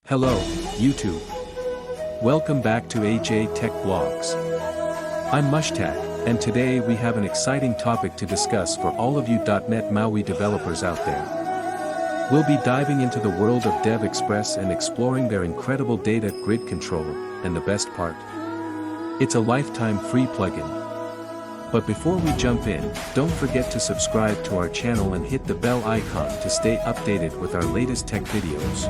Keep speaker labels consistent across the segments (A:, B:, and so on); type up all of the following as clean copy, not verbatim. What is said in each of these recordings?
A: Hello, YouTube. Welcome back to AJ Tech Blogs. I'm Mushtaq, and today we have an exciting topic to discuss for all of you .NET MAUI developers out there. We'll be diving into the world of DevExpress and exploring their incredible data grid control, and the best part, it's a lifetime free plugin. But before we jump in, don't forget to subscribe to our channel and hit the bell icon to stay updated with our latest tech videos.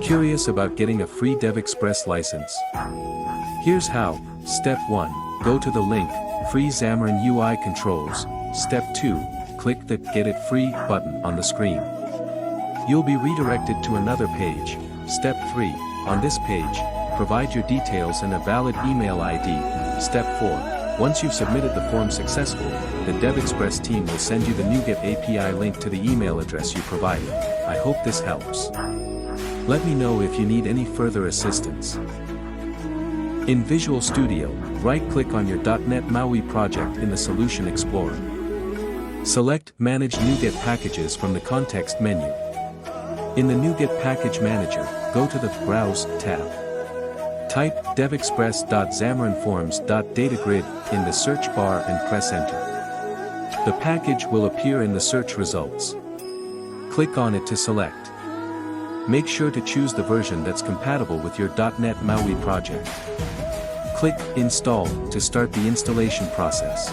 A: Curious about getting a free DevExpress license? Here's how. Step 1. Go to the link, Free Xamarin UI Controls. Step 2. Click the Get It Free button on the screen. You'll be redirected to another page. Step 3. On this page, provide your details and a valid email ID. Step 4. Once you've submitted the form successfully, the DevExpress team will send you the NuGet API link to the email address you provided. I hope this helps. Let me know if you need any further assistance. In Visual Studio, right-click on your .NET MAUI project in the Solution Explorer. Select Manage NuGet Packages from the context menu. In the NuGet Package Manager, go to the Browse tab. Type devexpress.xamarin.forms.datagrid in the search bar and press Enter. The package will appear in the search results. Click on it to select. Make sure to choose the version that's compatible with your .NET MAUI project. Click Install to start the installation process.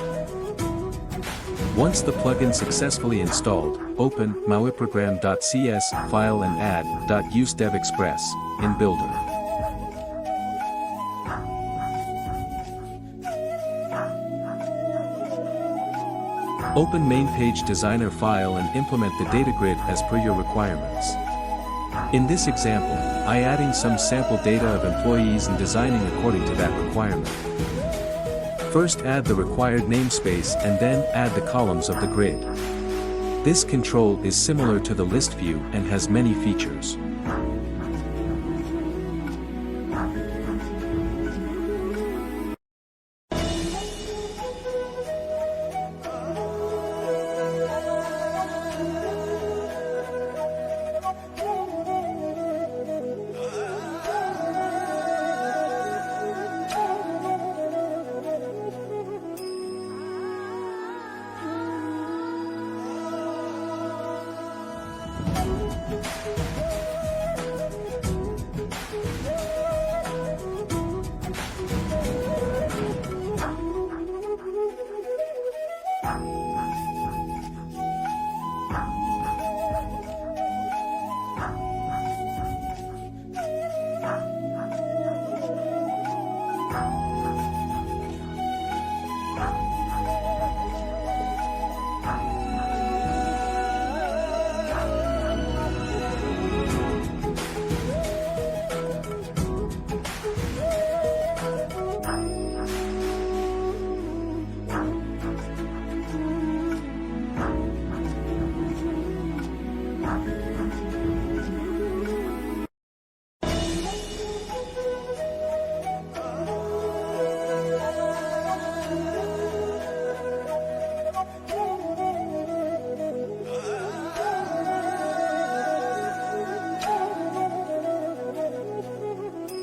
A: Once the plugin successfully installed, open mauiprogram.cs file and add .useDevExpress in Builder. Open Main Page Designer file and implement the data grid as per your requirements. In this example, I'm adding some sample data of employees and designing according to that requirement. First add the required namespace and then add the columns of the grid. This control is similar to the list view and has many features.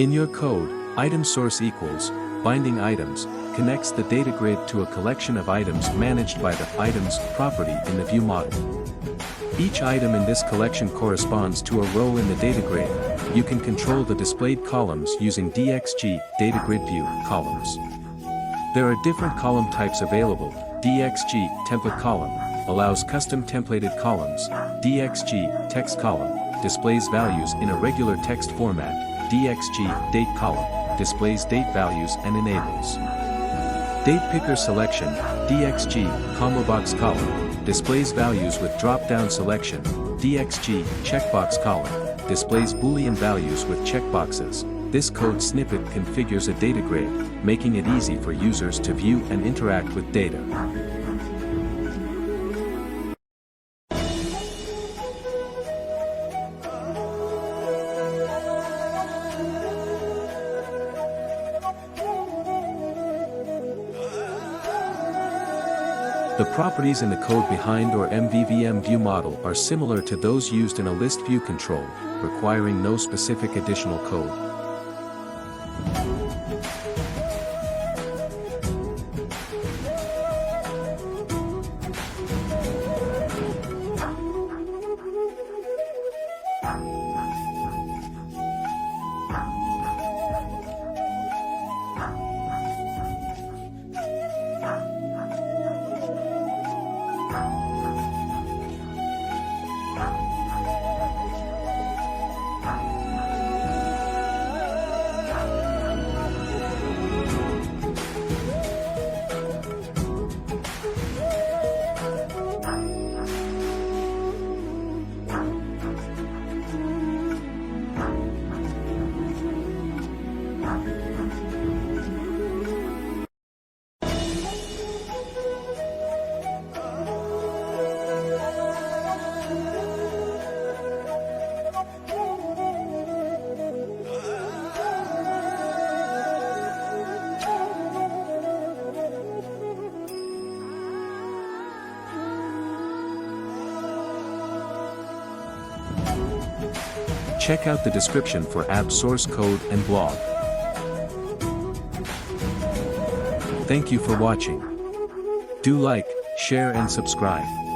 A: In your code, item source equals, binding items, connects the data grid to a collection of items managed by the items property in the view model. Each item in this collection corresponds to a row in the data grid. You can control the displayed columns using DXG data grid view columns. There are different column types available. DXG template column allows custom templated columns. DXG text column displays values in a regular text format. DXG date column displays date values and enables date picker selection. DXG combo box column displays values with drop-down selection. DXG checkbox column displays Boolean values with checkboxes. This code snippet configures a data grid, making it easy for users to view and interact with data. The properties in the code behind or MVVM view model are similar to those used in a list view control, requiring no specific additional code. Check out the description for app source code and blog. Thank you for watching. Do like, share and subscribe.